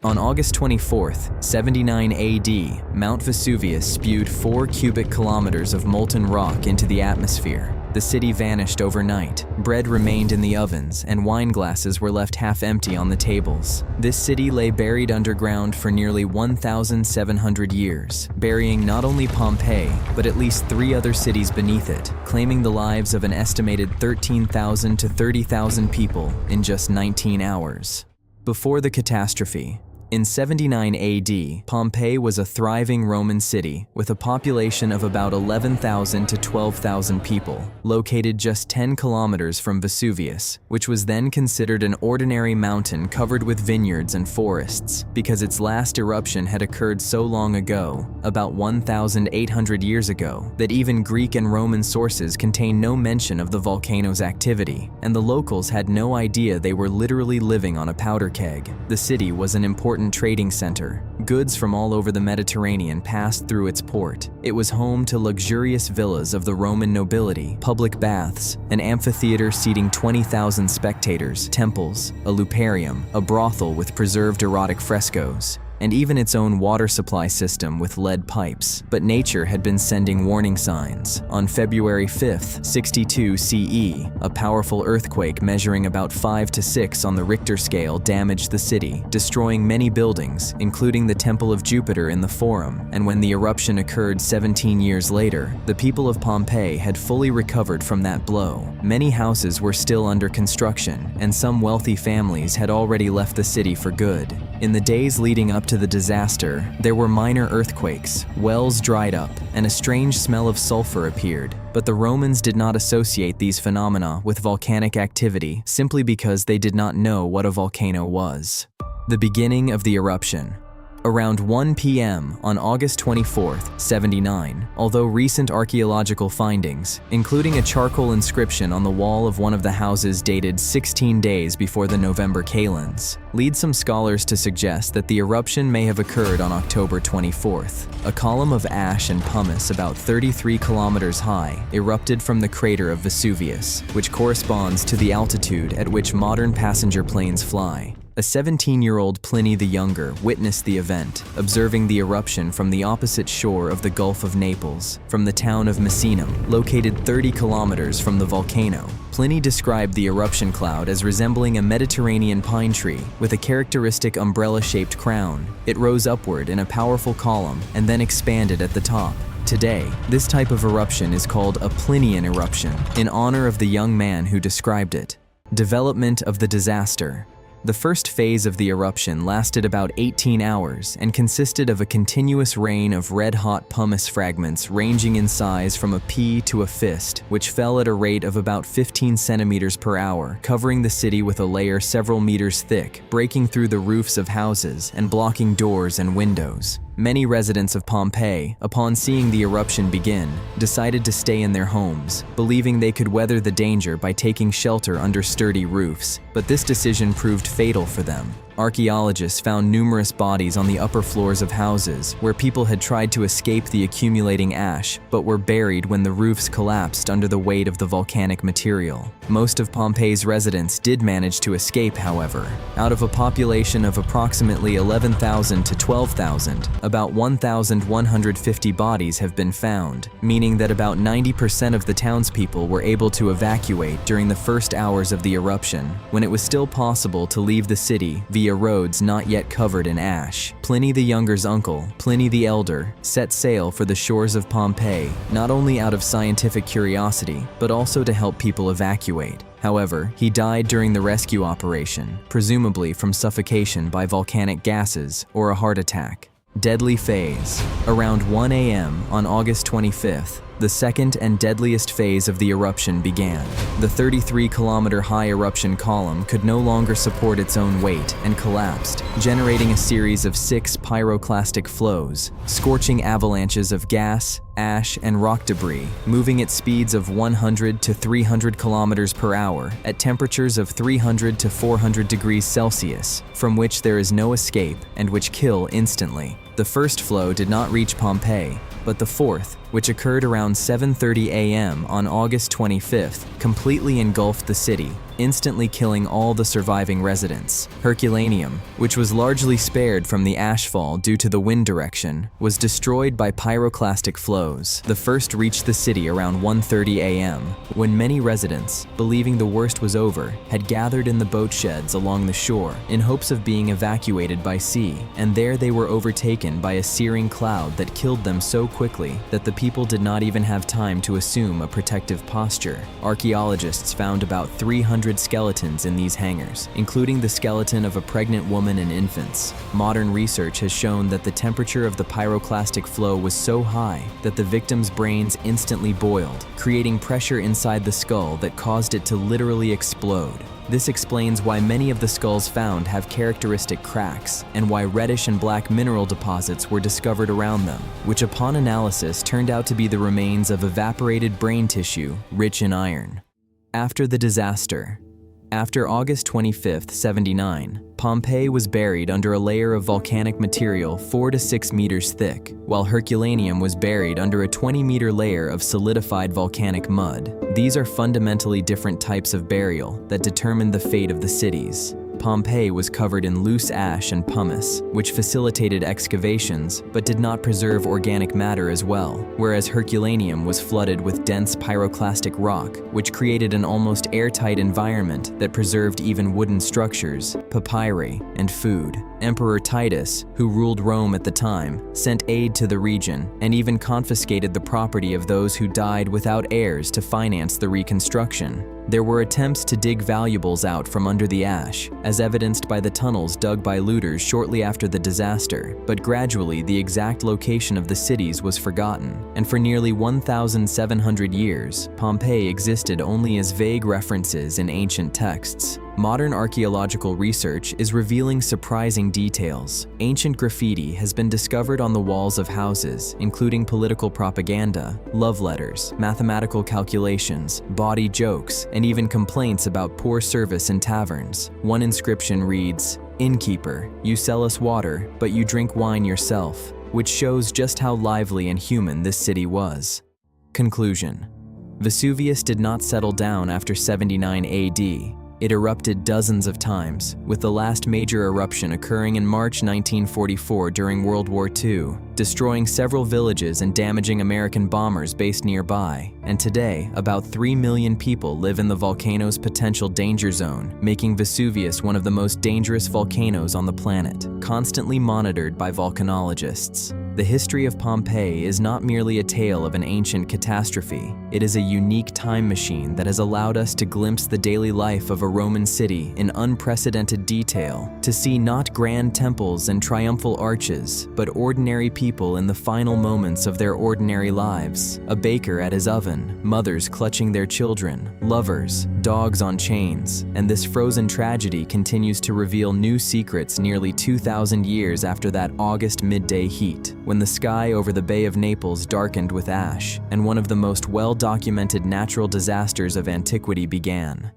On August 24th, 79 AD, Mount Vesuvius spewed 4 cubic kilometers of molten rock into the atmosphere. The city vanished overnight. Bread remained in the ovens, and wine glasses were left half empty on the tables. This city lay buried underground for nearly 1,700 years, burying not only Pompeii, but at least 3 other cities beneath it, claiming the lives of an estimated 13,000 to 30,000 people in just 19 hours. Before the catastrophe, in 79 AD, Pompeii was a thriving Roman city with a population of about 11,000 to 12,000 people, located just 10 kilometers from Vesuvius, which was then considered an ordinary mountain covered with vineyards and forests, because its last eruption had occurred so long ago, about 1,800 years ago, that even Greek and Roman sources contain no mention of the volcano's activity, and the locals had no idea they were literally living on a powder keg. The city was an important trading center. Goods from all over the Mediterranean passed through its port. It was home to luxurious villas of the Roman nobility, public baths, an amphitheater seating 20,000 spectators, temples, a luparium, a brothel with preserved erotic frescoes, and even its own water supply system with lead pipes. But nature had been sending warning signs. On February 5th, 62 CE, a powerful earthquake measuring about 5 to 6 on the Richter scale damaged the city, destroying many buildings, including the Temple of Jupiter in the Forum. And when the eruption occurred 17 years later, the people of Pompeii had fully recovered from that blow. Many houses were still under construction, and some wealthy families had already left the city for good. In the days leading up to the disaster, there were minor earthquakes, wells dried up, and a strange smell of sulfur appeared. But the Romans did not associate these phenomena with volcanic activity simply because they did not know what a volcano was. The beginning of the eruption. Around 1 p.m. on August 24th, 79, although recent archaeological findings, including a charcoal inscription on the wall of one of the houses dated 16 days before the November kalends, lead some scholars to suggest that the eruption may have occurred on October 24th. A column of ash and pumice about 33 kilometers high erupted from the crater of Vesuvius, which corresponds to the altitude at which modern passenger planes fly. A 17-year-old Pliny the Younger witnessed the event, observing the eruption from the opposite shore of the Gulf of Naples, from the town of Misenum, located 30 kilometers from the volcano. Pliny described the eruption cloud as resembling a Mediterranean pine tree with a characteristic umbrella-shaped crown. It rose upward in a powerful column and then expanded at the top. Today, this type of eruption is called a Plinian eruption, in honor of the young man who described it. Development of the disaster. The first phase of the eruption lasted about 18 hours and consisted of a continuous rain of red-hot pumice fragments ranging in size from a pea to a fist, which fell at a rate of about 15 centimeters per hour, covering the city with a layer several meters thick, breaking through the roofs of houses and blocking doors and windows. Many residents of Pompeii, upon seeing the eruption begin, decided to stay in their homes, believing they could weather the danger by taking shelter under sturdy roofs. But this decision proved fatal for them. Archaeologists found numerous bodies on the upper floors of houses where people had tried to escape the accumulating ash, but were buried when the roofs collapsed under the weight of the volcanic material. Most of Pompeii's residents did manage to escape, however. Out of a population of approximately 11,000 to 12,000, about 1,150 bodies have been found, meaning that about 90% of the townspeople were able to evacuate during the first hours of the eruption, when it was still possible to leave the city via roads not yet covered in ash. Pliny the Younger's uncle, Pliny the Elder, set sail for the shores of Pompeii, not only out of scientific curiosity, but also to help people evacuate. However, he died during the rescue operation, presumably from suffocation by volcanic gases or a heart attack. Deadly phase. Around 1 a.m. on August 25th, the second and deadliest phase of the eruption began. The 33-kilometer high eruption column could no longer support its own weight and collapsed, generating a series of 6 pyroclastic flows, scorching avalanches of gas, ash, and rock debris, moving at speeds of 100 to 300 kilometers per hour at temperatures of 300 to 400 degrees Celsius, from which there is no escape and which kill instantly. The first flow did not reach Pompeii, but the fourth, which occurred around 7:30 a.m. on August 25th, completely engulfed the city, instantly killing all the surviving residents. Herculaneum, which was largely spared from the ashfall due to the wind direction, was destroyed by pyroclastic flows. The first reached the city around 1:30 a.m., when many residents, believing the worst was over, had gathered in the boat sheds along the shore in hopes of being evacuated by sea, and there they were overtaken by a searing cloud that killed them so quickly that the people did not even have time to assume a protective posture. Archaeologists found about 300 skeletons in these hangars, including the skeleton of a pregnant woman and infants. Modern research has shown that the temperature of the pyroclastic flow was so high that the victims' brains instantly boiled, creating pressure inside the skull that caused it to literally explode. This explains why many of the skulls found have characteristic cracks, and why reddish and black mineral deposits were discovered around them, which upon analysis turned out to be the remains of evaporated brain tissue rich in iron. After the disaster. After August 25, 79, Pompeii was buried under a layer of volcanic material 4 to 6 meters thick, while Herculaneum was buried under a 20-meter layer of solidified volcanic mud. These are fundamentally different types of burial that determine the fate of the cities. Pompeii was covered in loose ash and pumice, which facilitated excavations but did not preserve organic matter as well, whereas Herculaneum was flooded with dense pyroclastic rock, which created an almost airtight environment that preserved even wooden structures, papyri, and food. Emperor Titus, who ruled Rome at the time, sent aid to the region and even confiscated the property of those who died without heirs to finance the reconstruction. There were attempts to dig valuables out from under the ash, as evidenced by the tunnels dug by looters shortly after the disaster, but gradually the exact location of the cities was forgotten, and for nearly 1,700 years, Pompeii existed only as vague references in ancient texts. Modern archaeological research is revealing surprising details. Ancient graffiti has been discovered on the walls of houses, including political propaganda, love letters, mathematical calculations, bawdy jokes, and even complaints about poor service in taverns. One inscription reads, "Innkeeper, you sell us water, but you drink wine yourself," which shows just how lively and human this city was. Conclusion. Vesuvius did not settle down after 79 AD. It erupted dozens of times, with the last major eruption occurring in March 1944 during World War II, destroying several villages and damaging American bombers based nearby. And today, about 3 million people live in the volcano's potential danger zone, making Vesuvius one of the most dangerous volcanoes on the planet, constantly monitored by volcanologists. The history of Pompeii is not merely a tale of an ancient catastrophe. It is a unique time machine that has allowed us to glimpse the daily life of a Roman city in unprecedented detail, to see not grand temples and triumphal arches, but ordinary people in the final moments of their ordinary lives. A baker at his oven, mothers clutching their children, lovers, dogs on chains, and this frozen tragedy continues to reveal new secrets nearly 2,000 years after that August midday heat, when the sky over the Bay of Naples darkened with ash, and one of the most well-documented natural disasters of antiquity began.